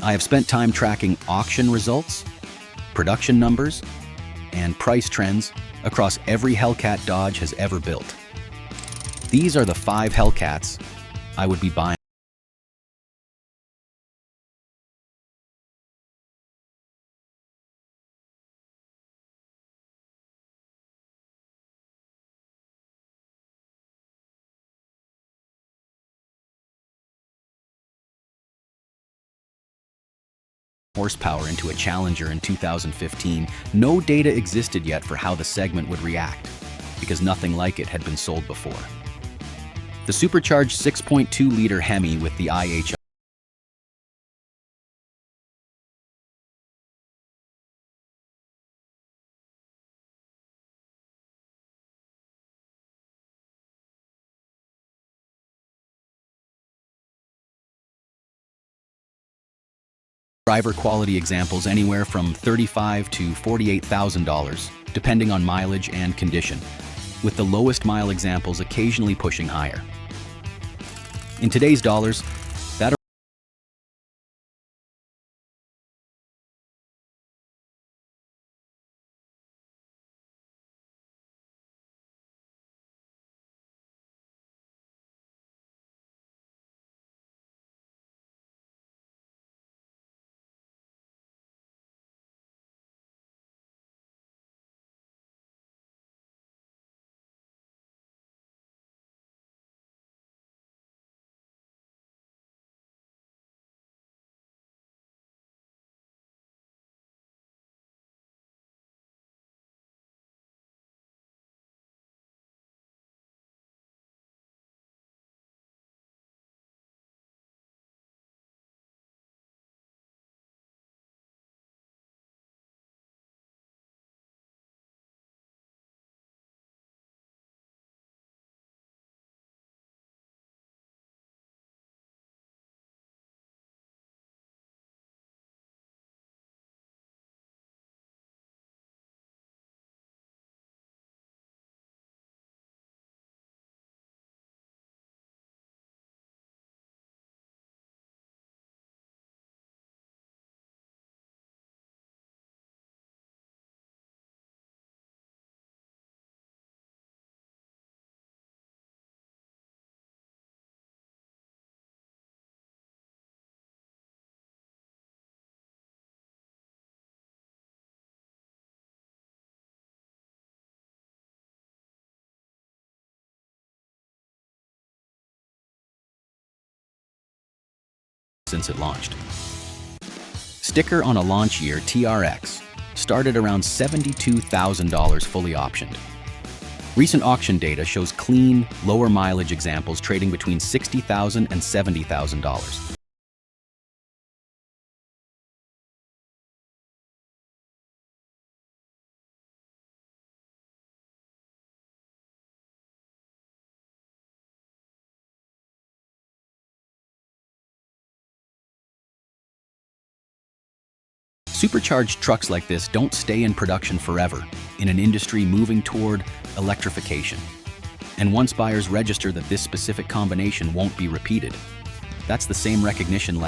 I have spent time tracking auction results, production numbers, and price trends across every Hellcat Dodge has ever built. These are the 5 Hellcats I would be buying. Horsepower into a Challenger in 2015, no data existed yet for how the segment would react, because nothing like it had been sold before. The supercharged 6.2-liter Hemi with the IH driver quality examples anywhere from $35,000 to $48,000, depending on mileage and condition, with the lowest mile examples occasionally pushing higher. In today's dollars, that since it launched. Sticker on a launch year TRX started around $72,000 fully optioned. Recent auction data shows clean, lower mileage examples trading between $60,000 and $70,000. Supercharged trucks like this don't stay in production forever in an industry moving toward electrification. And once buyers register that this specific combination won't be repeated, that's the same recognition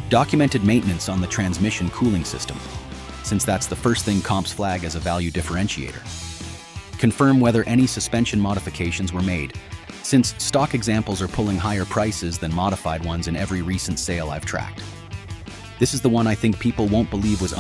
documented maintenance on the transmission cooling system, since that's the first thing comps flag as a value differentiator. Confirm whether any suspension modifications were made, since stock examples are pulling higher prices than modified ones in every recent sale I've tracked. This is the one I think people won't believe was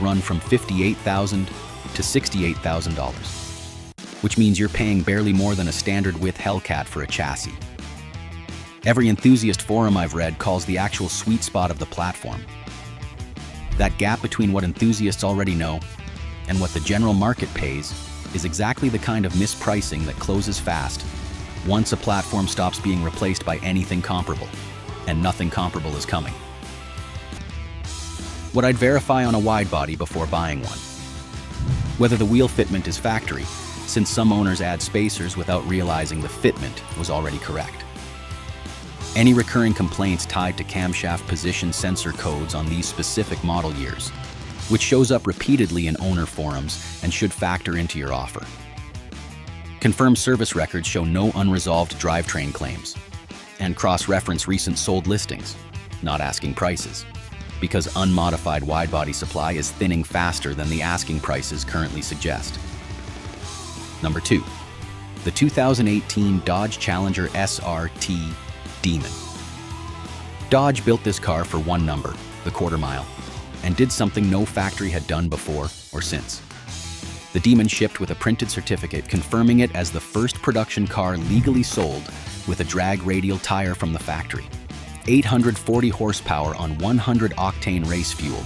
run from $58,000 to $68,000. which means you're paying barely more than a standard width Hellcat for a chassis. Every enthusiast forum I've read calls the actual sweet spot of the platform. That gap between what enthusiasts already know and what the general market pays is exactly the kind of mispricing that closes fast once a platform stops being replaced by anything comparable, and nothing comparable is coming. What I'd verify on a wide body before buying one. Whether the wheel fitment is factory, since some owners add spacers without realizing the fitment was already correct. Any recurring complaints tied to camshaft position sensor codes on these specific model years, which shows up repeatedly in owner forums and should factor into your offer. Confirmed service records show no unresolved drivetrain claims, and cross-reference recent sold listings, not asking prices, because unmodified wide-body supply is thinning faster than the asking prices currently suggest. Number 2, the 2018 Dodge Challenger SRT Demon. Dodge built this car for one number, the quarter mile, and did something no factory had done before or since. The Demon shipped with a printed certificate confirming it as the first production car legally sold with a drag radial tire from the factory. 840 horsepower on 100 octane race fuel.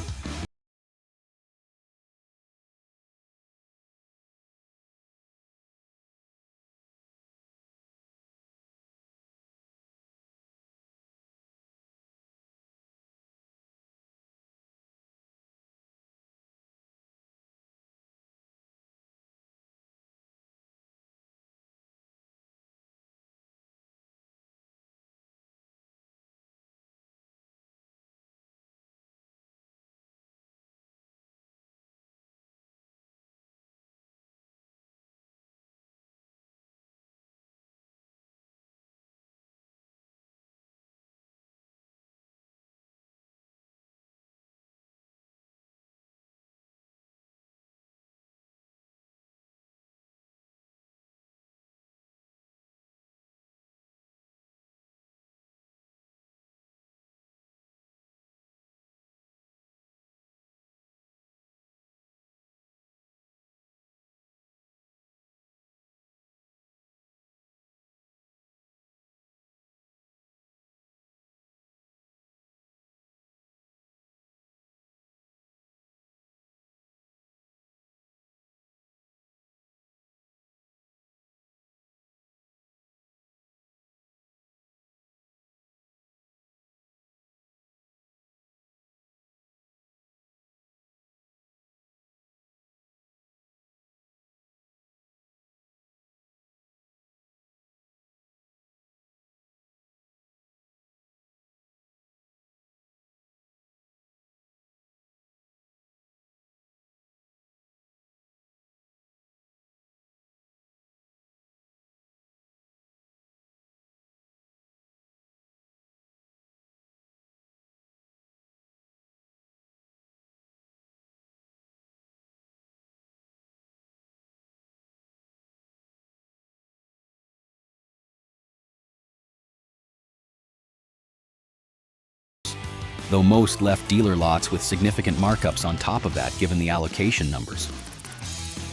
Though most left dealer lots with significant markups on top of that given the allocation numbers.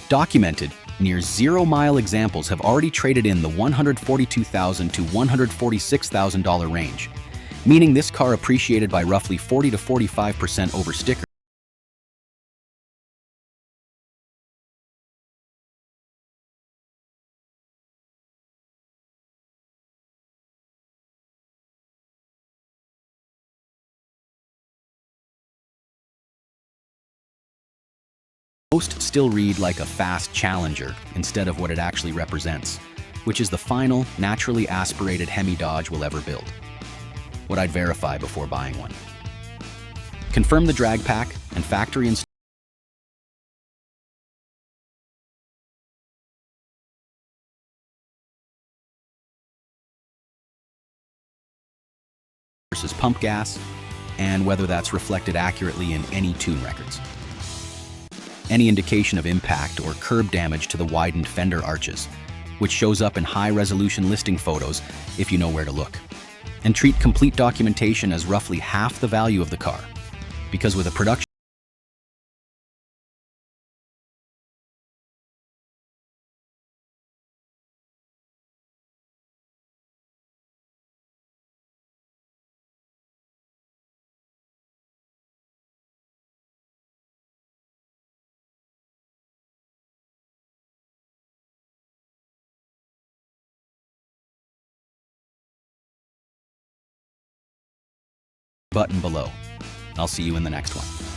Documented, near zero-mile examples have already traded in the $142,000 to $146,000 range, meaning this car appreciated by roughly 40 to 45% over sticker. Most still read like a fast Challenger instead of what it actually represents, which is the final, naturally aspirated Hemi Dodge we'll ever build. What I'd verify before buying one. Confirm the drag pack and factory install versus pump gas, and whether that's reflected accurately in any tune records. Any indication of impact or curb damage to the widened fender arches, which shows up in high-resolution listing photos if you know where to look. And treat complete documentation as roughly half the value of the car, because with a production button below. I'll see you in the next one.